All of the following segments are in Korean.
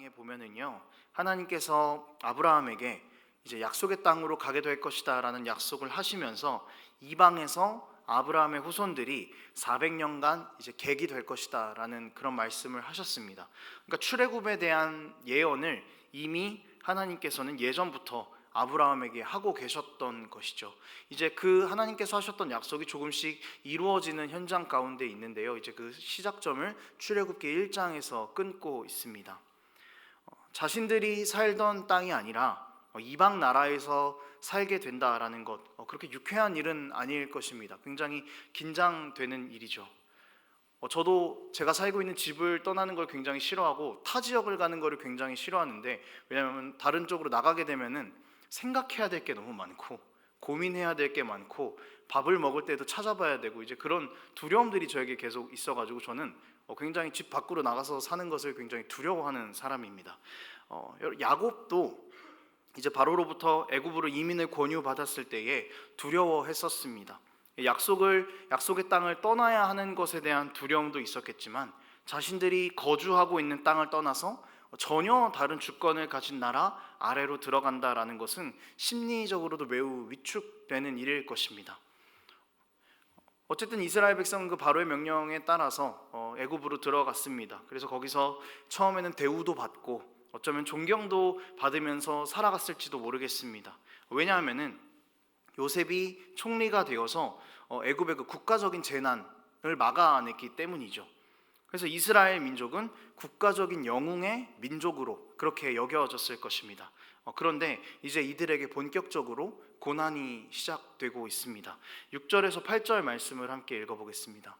장에 보면은요, 하나님께서 아브라함에게 이제 약속의 땅으로 가게 될 것이다라는 약속을 하시면서 이방에서 아브라함의 후손들이 400년간 이제 객이 될 것이다라는 그런 말씀을 하셨습니다. 그러니까 출애굽에 대한 예언을 이미 하나님께서는 예전부터 아브라함에게 하고 계셨던 것이죠. 이제 그 하나님께서 하셨던 약속이 조금씩 이루어지는 현장 가운데 있는데요. 이제 그 시작점을 출애굽기 1장에서 끊고 있습니다. 자신들이 살던 땅이 아니라 이방 나라에서 살게 된다라는 것, 그렇게 유쾌한 일은 아닐 것입니다. 굉장히 긴장되는 일이죠. 저도 제가 살고 있는 집을 떠나는 걸 굉장히 싫어하고 타 지역을 가는 거를 굉장히 싫어하는데, 왜냐하면 다른 쪽으로 나가게 되면은 생각해야 될 게 너무 많고 고민해야 될 게 많고 밥을 먹을 때도 찾아봐야 되고 이제 그런 두려움들이 저에게 계속 있어가지고 저는 굉장히 집 밖으로 나가서 사는 것을 굉장히 두려워하는 사람입니다. 야곱도 이제 바로로부터 애굽으로 이민을 권유받았을 때에 두려워했었습니다. 약속의 땅을 떠나야 하는 것에 대한 두려움도 있었겠지만, 자신들이 거주하고 있는 땅을 떠나서 전혀 다른 주권을 가진 나라 아래로 들어간다라는 것은 심리적으로도 매우 위축되는 일일 것입니다. 어쨌든 이스라엘 백성은 그 바로의 명령에 따라서 애굽으로 들어갔습니다. 그래서 거기서 처음에는 대우도 받고 어쩌면 존경도 받으면서 살아갔을지도 모르겠습니다. 왜냐하면은 요셉이 총리가 되어서 애굽의 그 국가적인 재난을 막아냈기 때문이죠. 그래서 이스라엘 민족은 국가적인 영웅의 민족으로 그렇게 여겨졌을 것입니다. 그런데 이제 이들에게 본격적으로 고난이 시작되고 있습니다. 6절에서 8절 말씀을 함께 읽어보겠습니다.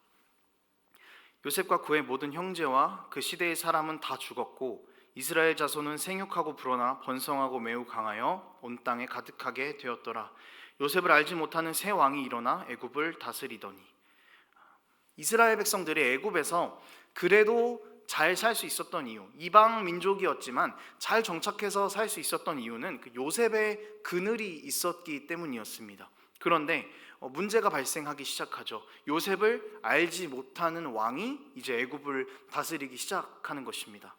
요셉과 그의 모든 형제와 그 시대의 사람은 다 죽었고 이스라엘 자손은 생육하고 불어나 번성하고 매우 강하여 온 땅에 가득하게 되었더라. 요셉을 알지 못하는 새 왕이 일어나 애굽을 다스리더니. 이스라엘 백성들이 애굽에서 그래도 잘 살 수 있었던 이유, 이방 민족이었지만 잘 정착해서 살 수 있었던 이유는 그 요셉의 그늘이 있었기 때문이었습니다. 그런데 문제가 발생하기 시작하죠. 요셉을 알지 못하는 왕이 이제 애굽을 다스리기 시작하는 것입니다.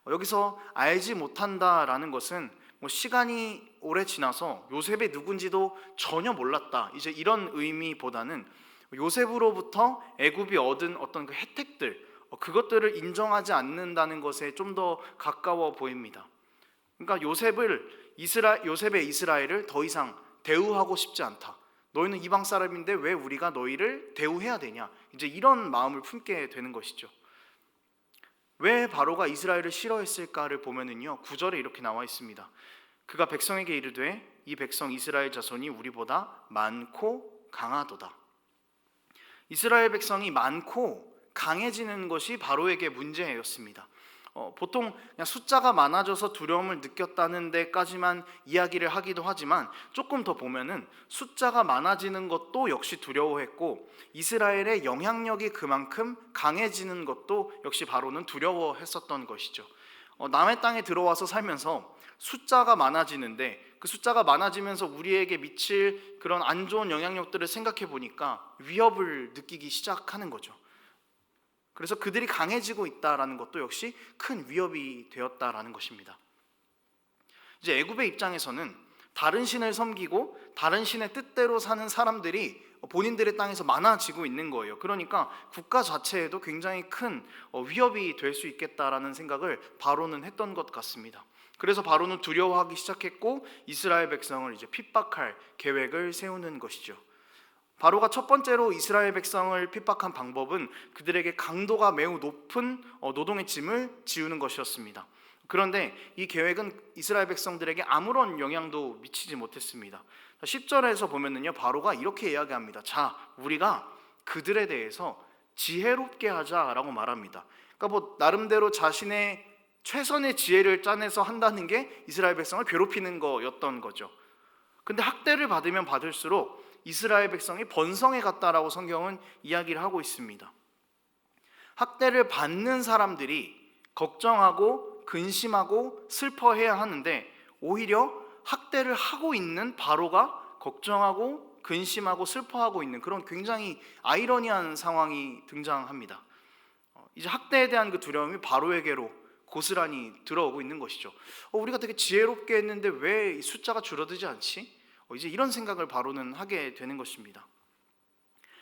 여기서 알지 못한다라는 것은 시간이 오래 지나서 요셉이 누군지도 전혀 몰랐다, 이제 이런 의미보다는 요셉으로부터 애굽이 얻은 어떤 그 혜택들, 그것들을 인정하지 않는다는 것에 좀 더 가까워 보입니다. 그러니까 요셉의 이스라엘을 더 이상 대우하고 싶지 않다. 너희는 이방 사람인데 왜 우리가 너희를 대우해야 되냐, 이제 이런 마음을 품게 되는 것이죠. 왜 바로가 이스라엘을 싫어했을까를 보면은요, 9절에 이렇게 나와 있습니다. 그가 백성에게 이르되 이 백성 이스라엘 자손이 우리보다 많고 강하도다. 이스라엘 백성이 많고 강해지는 것이 바로에게 문제였습니다. 보통 그냥 숫자가 많아져서 두려움을 느꼈다는 데까지만 이야기를 하기도 하지만, 조금 더 보면은 숫자가 많아지는 것도 역시 두려워했고 이스라엘의 영향력이 그만큼 강해지는 것도 역시 바로는 두려워했었던 것이죠. 남의 땅에 들어와서 살면서 숫자가 많아지는데 그 숫자가 많아지면서 우리에게 미칠 그런 안 좋은 영향력들을 생각해 보니까 위협을 느끼기 시작하는 거죠. 그래서 그들이 강해지고 있다라는 것도 역시 큰 위협이 되었다라는 것입니다. 이제 애굽의 입장에서는 다른 신을 섬기고 다른 신의 뜻대로 사는 사람들이 본인들의 땅에서 많아지고 있는 거예요. 그러니까 국가 자체에도 굉장히 큰 위협이 될 수 있겠다라는 생각을 바로는 했던 것 같습니다. 그래서 바로는 두려워하기 시작했고 이스라엘 백성을 이제 핍박할 계획을 세우는 것이죠. 바로가 첫 번째로 이스라엘 백성을 핍박한 방법은 그들에게 강도가 매우 높은 노동의 짐을 지우는 것이었습니다. 그런데 이 계획은 이스라엘 백성들에게 아무런 영향도 미치지 못했습니다. 10절에서 보면은요, 바로가 이렇게 이야기합니다. 자, 우리가 그들에 대해서 지혜롭게 하자라고 말합니다. 그러니까 나름대로 자신의 최선의 지혜를 짜내서 한다는 게 이스라엘 백성을 괴롭히는 거였던 거죠. 근데 학대를 받으면 받을수록 이스라엘 백성이 번성해 갔다라고 성경은 이야기를 하고 있습니다. 학대를 받는 사람들이 걱정하고 근심하고 슬퍼해야 하는데 오히려 학대를 하고 있는 바로가 걱정하고 근심하고 슬퍼하고 있는 그런 굉장히 아이러니한 상황이 등장합니다. 이제 학대에 대한 그 두려움이 바로에게로 고스란히 들어오고 있는 것이죠. 우리가 되게 지혜롭게 했는데 왜 이 숫자가 줄어들지 않지? 이제 이런 생각을 바로는 하게 되는 것입니다.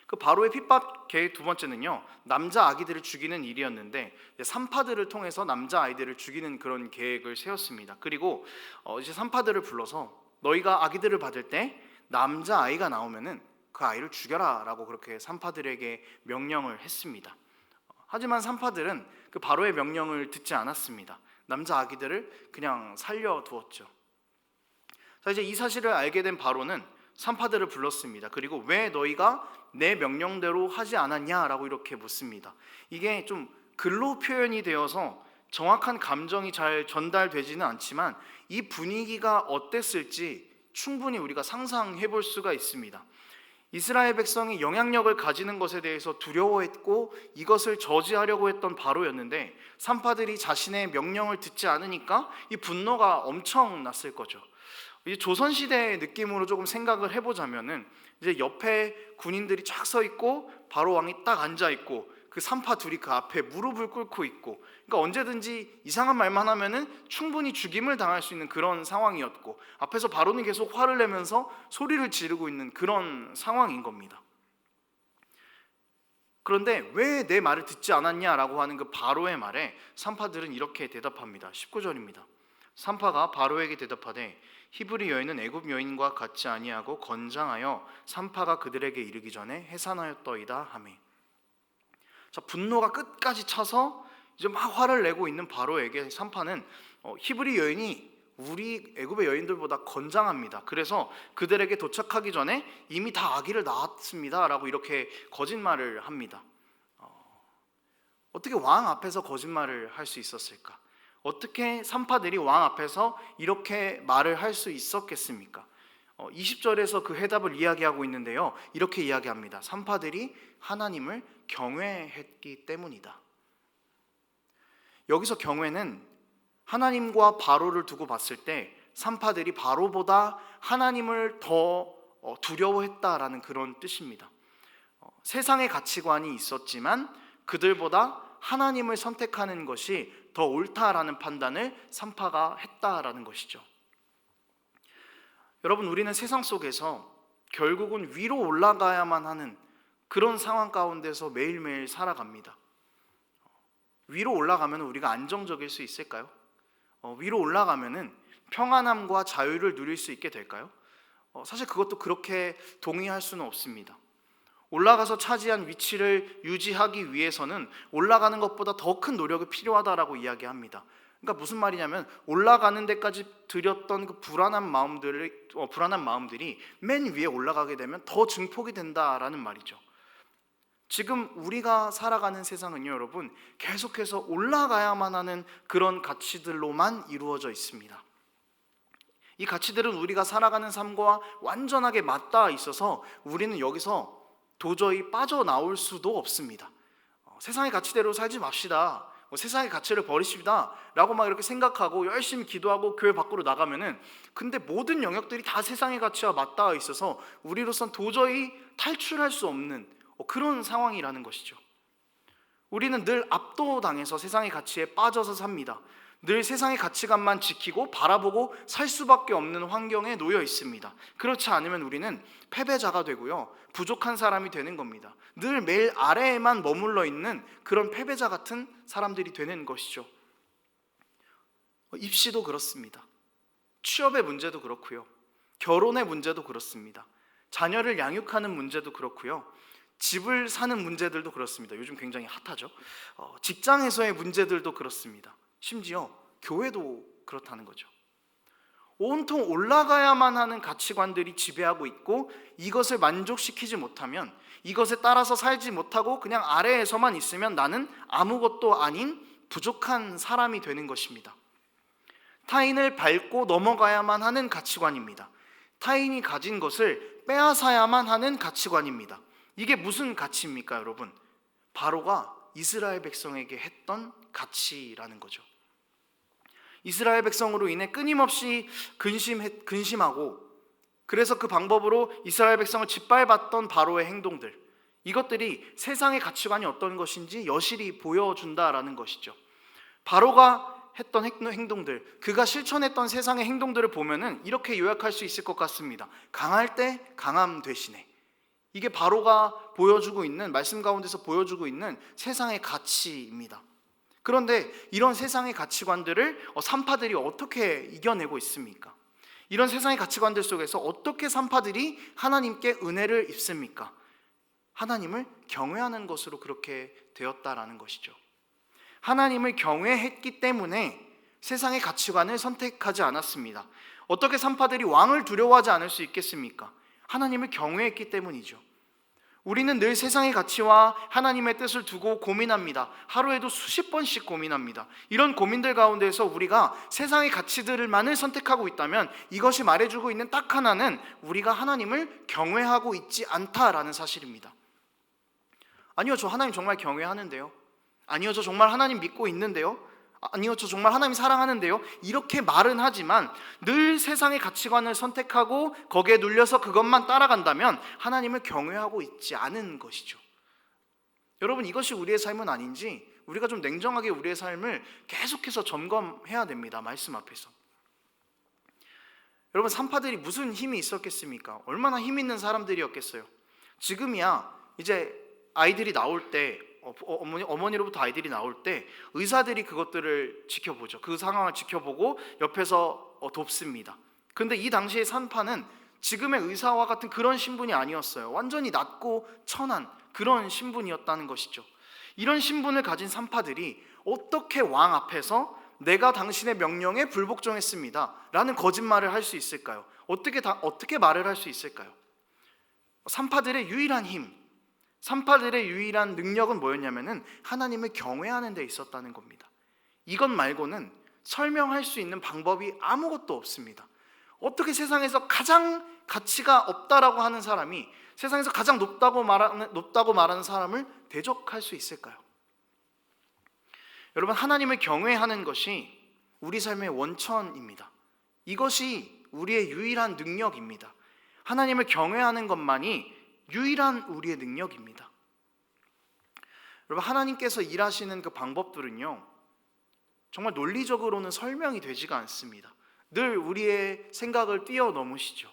그 바로의 핍박 계획 두 번째는요, 남자 아기들을 죽이는 일이었는데 산파들을 통해서 남자 아이들을 죽이는 그런 계획을 세웠습니다. 그리고 이제 산파들을 불러서 너희가 아기들을 받을 때 남자 아이가 나오면은 그 아이를 죽여라라고 그렇게 산파들에게 명령을 했습니다. 하지만 산파들은 그 바로의 명령을 듣지 않았습니다. 남자 아기들을 그냥 살려두었죠. 자, 이제 이 사실을 알게 된 바로는 산파들을 불렀습니다. 그리고 왜 너희가 내 명령대로 하지 않았냐라고 이렇게 묻습니다. 이게 좀 글로 표현이 되어서 정확한 감정이 잘 전달되지는 않지만 이 분위기가 어땠을지 충분히 우리가 상상해 볼 수가 있습니다. 이스라엘 백성이 영향력을 가지는 것에 대해서 두려워했고 이것을 저지하려고 했던 바로였는데 산파들이 자신의 명령을 듣지 않으니까 이 분노가 엄청났을 거죠. 이제 조선시대의 느낌으로 조금 생각을 해보자면은 이제 옆에 군인들이 쫙 서 있고 바로 왕이 딱 앉아 있고 그 산파 둘이 그 앞에 무릎을 꿇고 있고, 그러니까 언제든지 이상한 말만 하면은 충분히 죽임을 당할 수 있는 그런 상황이었고 앞에서 바로는 계속 화를 내면서 소리를 지르고 있는 그런 상황인 겁니다. 그런데 왜 내 말을 듣지 않았냐라고 하는 그 바로의 말에 산파들은 이렇게 대답합니다. 19절입니다. 산파가 바로에게 대답하되 히브리 여인은 애굽 여인과 같지 아니하고 건장하여 산파가 그들에게 이르기 전에 해산하였더이다 하매. 자, 분노가 끝까지 차서 이제 막 화를 내고 있는 바로에게 산파는 히브리 여인이 우리 애굽의 여인들보다 건장합니다. 그래서 그들에게 도착하기 전에 이미 다 아기를 낳았습니다라고 이렇게 거짓말을 합니다. 어떻게 왕 앞에서 거짓말을 할 수 있었을까? 어떻게 산파들이 왕 앞에서 이렇게 말을 할 수 있었겠습니까? 20절에서 그 해답을 이야기하고 있는데요, 이렇게 이야기합니다. 산파들이 하나님을 경외했기 때문이다. 여기서 경외는 하나님과 바로를 두고 봤을 때 산파들이 바로보다 하나님을 더 두려워했다라는 그런 뜻입니다. 세상의 가치관이 있었지만 그들보다 하나님을 선택하는 것이 더 옳다라는 판단을 산파가 했다라는 것이죠. 여러분, 우리는 세상 속에서 결국은 위로 올라가야만 하는 그런 상황 가운데서 매일매일 살아갑니다. 위로 올라가면 우리가 안정적일 수 있을까요? 위로 올라가면 평안함과 자유를 누릴 수 있게 될까요? 사실 그것도 그렇게 동의할 수는 없습니다. 올라가서 차지한 위치를 유지하기 위해서는 올라가는 것보다 더 큰 노력이 필요하다라고 이야기합니다. 그러니까 무슨 말이냐면 올라가는 데까지 들였던 그 불안한 마음들이 맨 위에 올라가게 되면 더 증폭이 된다라는 말이죠. 지금 우리가 살아가는 세상은요, 여러분, 계속해서 올라가야만 하는 그런 가치들로만 이루어져 있습니다. 이 가치들은 우리가 살아가는 삶과 완전하게 맞닿아 있어서 우리는 여기서 도저히 빠져나올 수도 없습니다. 세상의 가치대로 살지 맙시다, 세상의 가치를 버리십니다 라고 막 이렇게 생각하고 열심히 기도하고 교회 밖으로 나가면은 근데 모든 영역들이 다 세상의 가치와 맞닿아 있어서 우리로선 도저히 탈출할 수 없는 그런 상황이라는 것이죠. 우리는 늘 압도당해서 세상의 가치에 빠져서 삽니다. 늘 세상의 가치관만 지키고 바라보고 살 수밖에 없는 환경에 놓여 있습니다. 그렇지 않으면 우리는 패배자가 되고요, 부족한 사람이 되는 겁니다. 늘 매일 아래에만 머물러 있는 그런 패배자 같은 사람들이 되는 것이죠. 입시도 그렇습니다. 취업의 문제도 그렇고요, 결혼의 문제도 그렇습니다. 자녀를 양육하는 문제도 그렇고요, 집을 사는 문제들도 그렇습니다. 요즘 굉장히 핫하죠. 직장에서의 문제들도 그렇습니다. 심지어 교회도 그렇다는 거죠. 온통 올라가야만 하는 가치관들이 지배하고 있고 이것을 만족시키지 못하면, 이것에 따라서 살지 못하고 그냥 아래에서만 있으면 나는 아무것도 아닌 부족한 사람이 되는 것입니다. 타인을 밟고 넘어가야만 하는 가치관입니다. 타인이 가진 것을 빼앗아야만 하는 가치관입니다. 이게 무슨 가치입니까, 여러분? 바로가 이스라엘 백성에게 했던 가치라는 거죠. 이스라엘 백성으로 인해 끊임없이 근심하고 그래서 그 방법으로 이스라엘 백성을 짓밟았던 바로의 행동들, 이것들이 세상의 가치관이 어떤 것인지 여실히 보여준다라는 것이죠. 바로가 했던 행동들, 그가 실천했던 세상의 행동들을 보면은 이렇게 요약할 수 있을 것 같습니다. 강할 때 강함 되시네. 이게 바로가 보여주고 있는, 말씀 가운데서 보여주고 있는 세상의 가치입니다. 그런데 이런 세상의 가치관들을 산파들이 어떻게 이겨내고 있습니까? 이런 세상의 가치관들 속에서 어떻게 산파들이 하나님께 은혜를 입습니까? 하나님을 경외하는 것으로 그렇게 되었다라는 것이죠. 하나님을 경외했기 때문에 세상의 가치관을 선택하지 않았습니다. 어떻게 산파들이 왕을 두려워하지 않을 수 있겠습니까? 하나님을 경외했기 때문이죠. 우리는 늘 세상의 가치와 하나님의 뜻을 두고 고민합니다. 하루에도 수십 번씩 고민합니다. 이런 고민들 가운데서 우리가 세상의 가치들만을 선택하고 있다면 이것이 말해주고 있는 딱 하나는 우리가 하나님을 경외하고 있지 않다라는 사실입니다. 아니요, 저 하나님 정말 경외하는데요. 아니요, 저 정말 하나님 믿고 있는데요. 아니요, 저 정말 하나님 사랑하는데요. 이렇게 말은 하지만 늘 세상의 가치관을 선택하고 거기에 눌려서 그것만 따라간다면 하나님을 경외하고 있지 않은 것이죠. 여러분, 이것이 우리의 삶은 아닌지 우리가 좀 냉정하게 우리의 삶을 계속해서 점검해야 됩니다. 말씀 앞에서. 여러분, 산파들이 무슨 힘이 있었겠습니까? 얼마나 힘 있는 사람들이었겠어요. 지금이야 이제 아이들이 나올 때, 어머니로부터 아이들이 나올 때 의사들이 그것들을 지켜보죠. 그 상황을 지켜보고 옆에서 돕습니다. 근데 이 당시의 산파는 지금의 의사와 같은 그런 신분이 아니었어요. 완전히 낮고 천한 그런 신분이었다는 것이죠. 이런 신분을 가진 산파들이 어떻게 왕 앞에서 내가 당신의 명령에 불복종했습니다 라는 거짓말을 할 수 있을까요? 어떻게 말을 할 수 있을까요? 산파들의 유일한 힘, 산파들의 유일한 능력은 뭐였냐면은 하나님을 경외하는 데 있었다는 겁니다. 이것 말고는 설명할 수 있는 방법이 아무것도 없습니다. 어떻게 세상에서 가장 가치가 없다라고 하는 사람이 세상에서 가장 높다고 말하는 사람을 대적할 수 있을까요? 여러분, 하나님을 경외하는 것이 우리 삶의 원천입니다. 이것이 우리의 유일한 능력입니다. 하나님을 경외하는 것만이 유일한 우리의 능력입니다. 여러분, 하나님께서 일하시는 그 방법들은요, 정말 논리적으로는 설명이 되지가 않습니다. 늘 우리의 생각을 뛰어넘으시죠.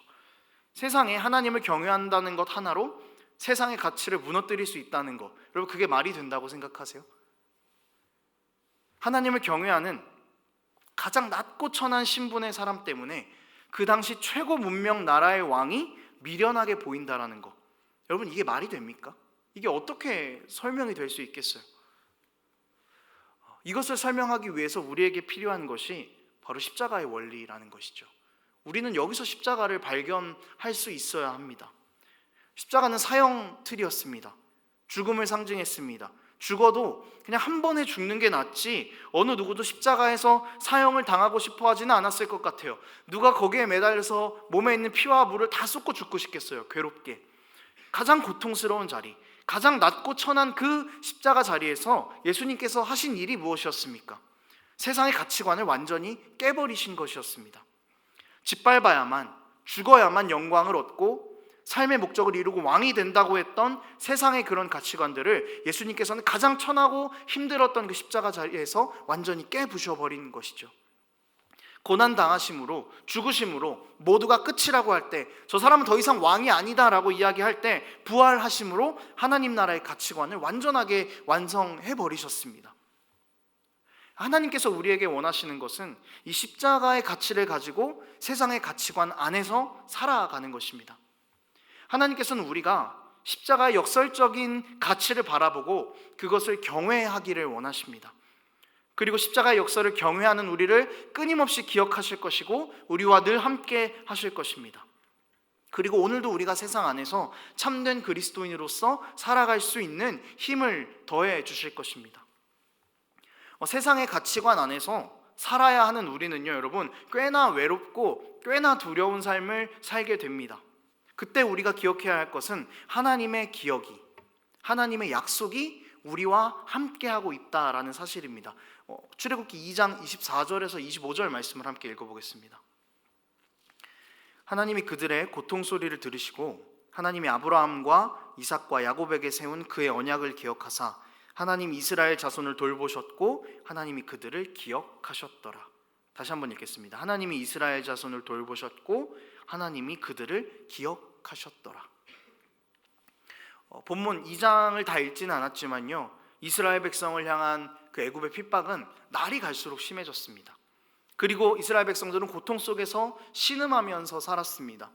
세상에 하나님을 경외한다는 것 하나로 세상의 가치를 무너뜨릴 수 있다는 것, 여러분, 그게 말이 된다고 생각하세요? 하나님을 경외하는 가장 낮고 천한 신분의 사람 때문에 그 당시 최고 문명 나라의 왕이 미련하게 보인다라는 것, 여러분, 이게 말이 됩니까? 이게 어떻게 설명이 될 수 있겠어요? 이것을 설명하기 위해서 우리에게 필요한 것이 바로 십자가의 원리라는 것이죠. 우리는 여기서 십자가를 발견할 수 있어야 합니다. 십자가는 사형 틀이었습니다. 죽음을 상징했습니다. 죽어도 그냥 한 번에 죽는 게 낫지 어느 누구도 십자가에서 사형을 당하고 싶어 하지는 않았을 것 같아요. 누가 거기에 매달려서 몸에 있는 피와 물을 다 쏟고 죽고 싶겠어요? 괴롭게. 가장 고통스러운 자리, 가장 낮고 천한 그 십자가 자리에서 예수님께서 하신 일이 무엇이었습니까? 세상의 가치관을 완전히 깨버리신 것이었습니다. 짓밟아야만, 죽어야만 영광을 얻고 삶의 목적을 이루고 왕이 된다고 했던 세상의 그런 가치관들을 예수님께서는 가장 천하고 힘들었던 그 십자가 자리에서 완전히 깨부셔버린 것이죠. 고난당하심으로, 죽으심으로 모두가 끝이라고 할 때, 저 사람은 더 이상 왕이 아니다라고 이야기할 때 부활하심으로 하나님 나라의 가치관을 완전하게 완성해버리셨습니다. 하나님께서 우리에게 원하시는 것은 이 십자가의 가치를 가지고 세상의 가치관 안에서 살아가는 것입니다. 하나님께서는 우리가 십자가의 역설적인 가치를 바라보고 그것을 경외하기를 원하십니다. 그리고 십자가의 역사를 경외하는 우리를 끊임없이 기억하실 것이고 우리와 늘 함께 하실 것입니다. 그리고 오늘도 우리가 세상 안에서 참된 그리스도인으로서 살아갈 수 있는 힘을 더해 주실 것입니다. 세상의 가치관 안에서 살아야 하는 우리는요, 여러분, 꽤나 외롭고 꽤나 두려운 삶을 살게 됩니다. 그때 우리가 기억해야 할 것은 하나님의 기억이, 하나님의 약속이 우리와 함께하고 있다라는 사실입니다. 출애굽기 2장 24절에서 25절 말씀을 함께 읽어보겠습니다. 하나님이 그들의 고통 소리를 들으시고 하나님이 아브라함과 이삭과 야곱에게 세운 그의 언약을 기억하사 하나님 이스라엘 자손을 돌보셨고 하나님이 그들을 기억하셨더라. 다시 한번 읽겠습니다. 하나님이 이스라엘 자손을 돌보셨고 하나님이 그들을 기억하셨더라. 본문 2장을 다 읽지는 않았지만요, 이스라엘 백성을 향한 그 애굽의 핍박은 날이 갈수록 심해졌습니다. 그리고 이스라엘 백성들은 고통 속에서 신음하면서 살았습니다.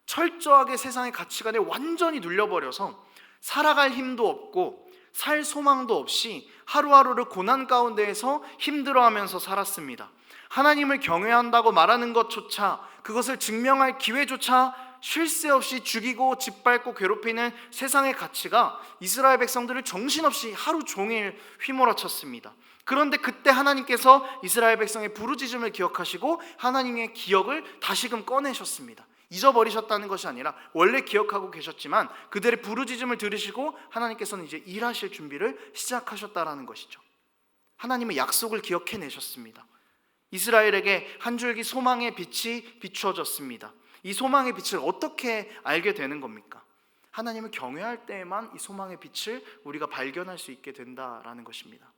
철저하게 세상의 가치관에 완전히 눌려버려서 살아갈 힘도 없고 살 소망도 없이 하루하루를 고난 가운데에서 힘들어하면서 살았습니다. 하나님을 경외한다고 말하는 것조차, 그것을 증명할 기회조차 쉴 새 없이 죽이고 짓밟고 괴롭히는 세상의 가치가 이스라엘 백성들을 정신없이 하루 종일 휘몰아쳤습니다. 그런데 그때 하나님께서 이스라엘 백성의 부르짖음을 기억하시고 하나님의 기억을 다시금 꺼내셨습니다. 잊어버리셨다는 것이 아니라 원래 기억하고 계셨지만 그들의 부르짖음을 들으시고 하나님께서는 이제 일하실 준비를 시작하셨다라는 것이죠. 하나님의 약속을 기억해내셨습니다. 이스라엘에게 한 줄기 소망의 빛이 비추어졌습니다. 이 소망의 빛을 어떻게 알게 되는 겁니까? 하나님을 경외할 때에만 이 소망의 빛을 우리가 발견할 수 있게 된다라는 것입니다.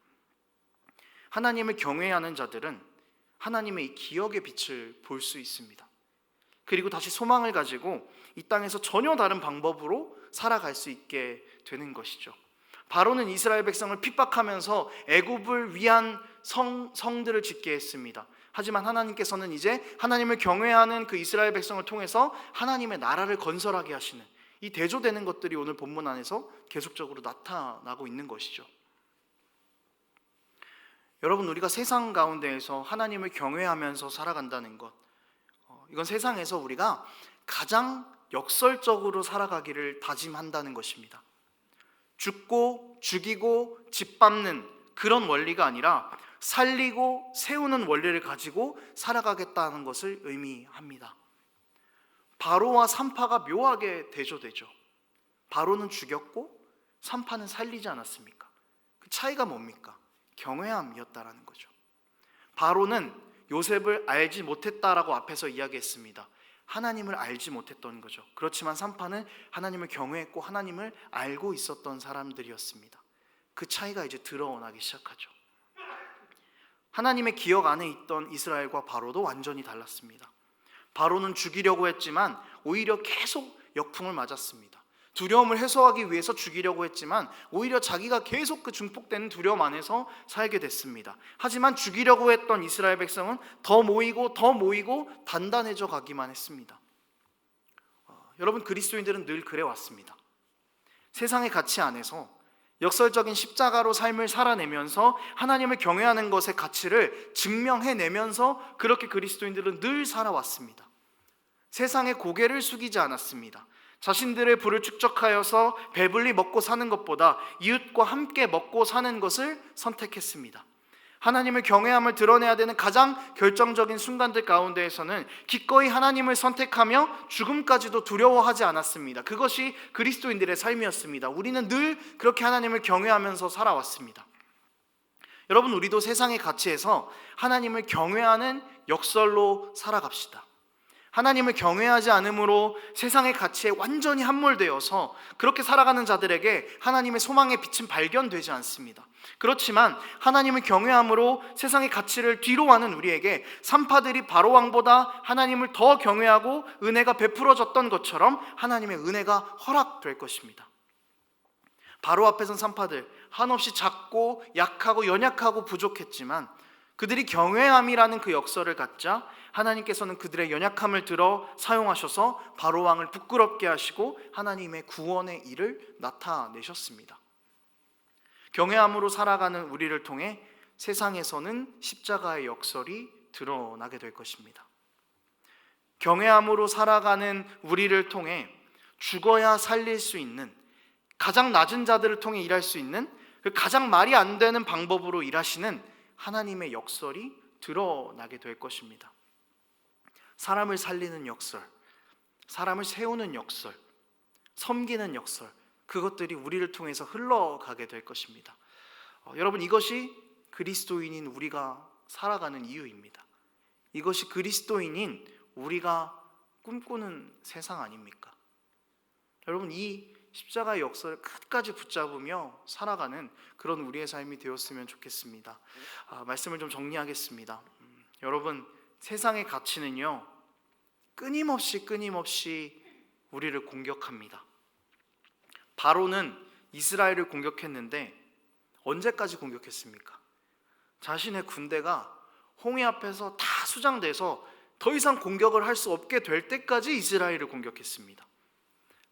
하나님을 경외하는 자들은 하나님의 이 기억의 빛을 볼 수 있습니다. 그리고 다시 소망을 가지고 이 땅에서 전혀 다른 방법으로 살아갈 수 있게 되는 것이죠. 바로는 이스라엘 백성을 핍박하면서 애굽을 위한 성들을 짓게 했습니다. 하지만 하나님께서는 이제 하나님을 경외하는 그 이스라엘 백성을 통해서 하나님의 나라를 건설하게 하시는 이 대조되는 것들이 오늘 본문 안에서 계속적으로 나타나고 있는 것이죠. 여러분, 우리가 세상 가운데에서 하나님을 경외하면서 살아간다는 것, 이건 세상에서 우리가 가장 역설적으로 살아가기를 다짐한다는 것입니다. 죽고 죽이고 짓밟는 그런 원리가 아니라 살리고 세우는 원리를 가지고 살아가겠다는 것을 의미합니다. 바로와 산파가 묘하게 대조되죠. 바로는 죽였고 산파는 살리지 않았습니까? 그 차이가 뭡니까? 경외함이었다라는 거죠. 바로는 요셉을 알지 못했다라고 앞에서 이야기했습니다. 하나님을 알지 못했던 거죠. 그렇지만 산파는 하나님을 경외했고 하나님을 알고 있었던 사람들이었습니다. 그 차이가 이제 드러나기 시작하죠. 하나님의 기억 안에 있던 이스라엘과 바로도 완전히 달랐습니다. 바로는 죽이려고 했지만 오히려 계속 역풍을 맞았습니다. 두려움을 해소하기 위해서 죽이려고 했지만 오히려 자기가 계속 그 증폭되는 두려움 안에서 살게 됐습니다. 하지만 죽이려고 했던 이스라엘 백성은 더 모이고 단단해져 가기만 했습니다. 여러분, 그리스도인들은 늘 그래 왔습니다. 세상의 가치 안에서 역설적인 십자가로 삶을 살아내면서 하나님을 경외하는 것의 가치를 증명해내면서 그렇게 그리스도인들은 늘 살아왔습니다. 세상에 고개를 숙이지 않았습니다. 자신들의 부를 축적하여서 배불리 먹고 사는 것보다 이웃과 함께 먹고 사는 것을 선택했습니다. 하나님을 경외함을 드러내야 되는 가장 결정적인 순간들 가운데에서는 기꺼이 하나님을 선택하며 죽음까지도 두려워하지 않았습니다. 그것이 그리스도인들의 삶이었습니다. 우리는 늘 그렇게 하나님을 경외하면서 살아왔습니다. 여러분, 우리도 세상의 가치에서 하나님을 경외하는 역설로 살아갑시다. 하나님을 경외하지 않으므로 세상의 가치에 완전히 함몰되어서 그렇게 살아가는 자들에게 하나님의 소망의 빛은 발견되지 않습니다. 그렇지만 하나님을 경외함으로 세상의 가치를 뒤로하는 우리에게 산파들이 바로 왕보다 하나님을 더 경외하고 은혜가 베풀어졌던 것처럼 하나님의 은혜가 허락될 것입니다. 바로 앞에 선 산파들, 한없이 작고 약하고 연약하고 부족했지만 그들이 경외함이라는 그 역설을 갖자 하나님께서는 그들의 연약함을 들어 사용하셔서 바로 왕을 부끄럽게 하시고 하나님의 구원의 일을 나타내셨습니다. 경외함으로 살아가는 우리를 통해 세상에서는 십자가의 역설이 드러나게 될 것입니다. 경외함으로 살아가는 우리를 통해 죽어야 살릴 수 있는, 가장 낮은 자들을 통해 일할 수 있는 그 가장 말이 안 되는 방법으로 일하시는 하나님의 역설이 드러나게 될 것입니다. 사람을 살리는 역설, 사람을 세우는 역설, 섬기는 역설, 그것들이 우리를 통해서 흘러가게 될 것입니다. 여러분, 이것이 그리스도인인 우리가 살아가는 이유입니다. 이것이 그리스도인인 우리가 꿈꾸는 세상 아닙니까? 여러분, 이 십자가의 역사를 끝까지 붙잡으며 살아가는 그런 우리의 삶이 되었으면 좋겠습니다. 말씀을 좀 정리하겠습니다. 여러분, 세상의 가치는요, 끊임없이 우리를 공격합니다. 바로는 이스라엘을 공격했는데 언제까지 공격했습니까? 자신의 군대가 홍해 앞에서 다 수장돼서 더 이상 공격을 할 수 없게 될 때까지 이스라엘을 공격했습니다.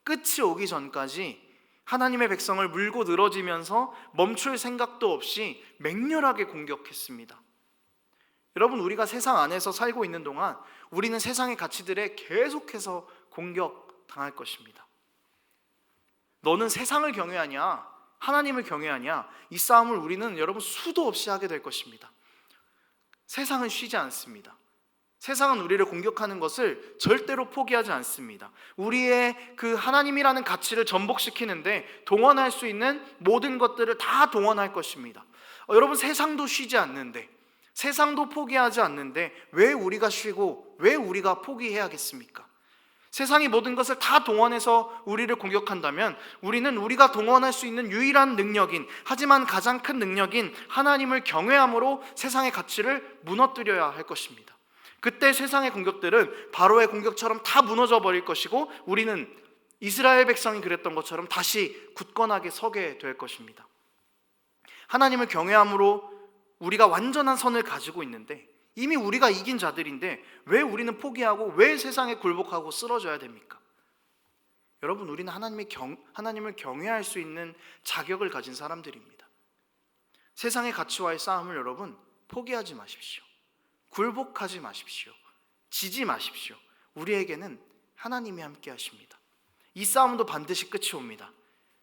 끝이 오기 전까지 하나님의 백성을 물고 늘어지면서 멈출 생각도 없이 맹렬하게 공격했습니다. 여러분, 우리가 세상 안에서 살고 있는 동안 우리는 세상의 가치들에 계속해서 공격당할 것입니다. 너는 세상을 경외하냐, 하나님을 경외하냐, 이 싸움을 우리는 여러분 수도 없이 하게 될 것입니다. 세상은 쉬지 않습니다. 세상은 우리를 공격하는 것을 절대로 포기하지 않습니다. 우리의 그 하나님이라는 가치를 전복시키는데 동원할 수 있는 모든 것들을 다 동원할 것입니다. 여러분, 세상도 쉬지 않는데, 세상도 포기하지 않는데 왜 우리가 쉬고 왜 우리가 포기해야겠습니까? 세상이 모든 것을 다 동원해서 우리를 공격한다면 우리는 우리가 동원할 수 있는 유일한 능력인, 하지만 가장 큰 능력인 하나님을 경외함으로 세상의 가치를 무너뜨려야 할 것입니다. 그때 세상의 공격들은 바로의 공격처럼 다 무너져 버릴 것이고 우리는 이스라엘 백성이 그랬던 것처럼 다시 굳건하게 서게 될 것입니다. 하나님을 경외함으로 우리가 완전한 선을 가지고 있는데 이미 우리가 이긴 자들인데 왜 우리는 포기하고 왜 세상에 굴복하고 쓰러져야 됩니까? 여러분, 우리는 하나님을 경외할 수 있는 자격을 가진 사람들입니다. 세상의 가치와의 싸움을 여러분 포기하지 마십시오. 굴복하지 마십시오. 지지 마십시오. 우리에게는 하나님이 함께 하십니다. 이 싸움도 반드시 끝이 옵니다.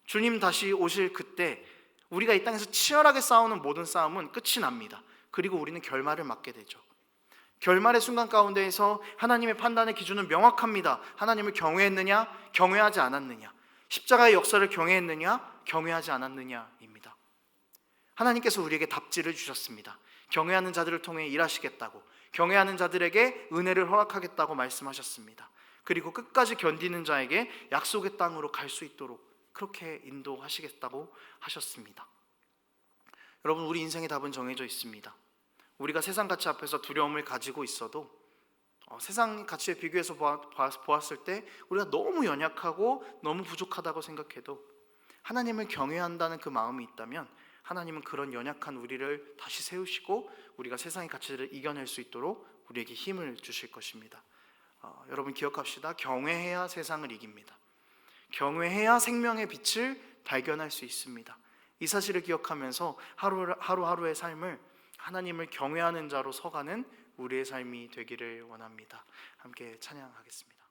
주님 다시 오실 그때 우리가 이 땅에서 치열하게 싸우는 모든 싸움은 끝이 납니다. 그리고 우리는 결말을 맞게 되죠. 결말의 순간 가운데에서 하나님의 판단의 기준은 명확합니다. 하나님을 경외했느냐, 경외하지 않았느냐, 십자가의 역사를 경외했느냐, 경외하지 않았느냐입니다. 하나님께서 우리에게 답지를 주셨습니다. 경외하는 자들을 통해 일하시겠다고, 경외하는 자들에게 은혜를 허락하겠다고 말씀하셨습니다. 그리고 끝까지 견디는 자에게 약속의 땅으로 갈 수 있도록 그렇게 인도하시겠다고 하셨습니다. 여러분, 우리 인생의 답은 정해져 있습니다. 우리가 세상 가치 앞에서 두려움을 가지고 있어도 세상 가치에 비교해서 보았을 때 우리가 너무 연약하고 너무 부족하다고 생각해도 하나님을 경외한다는 그 마음이 있다면 하나님은 그런 연약한 우리를 다시 세우시고 우리가 세상의 가치를 이겨낼 수 있도록 우리에게 힘을 주실 것입니다. 여러분, 기억합시다. 경외해야 세상을 이깁니다. 경외해야 생명의 빛을 발견할 수 있습니다. 이 사실을 기억하면서 하루하루의 삶을 하나님을 경외하는 자로 서가는 우리의 삶이 되기를 원합니다. 함께 찬양하겠습니다.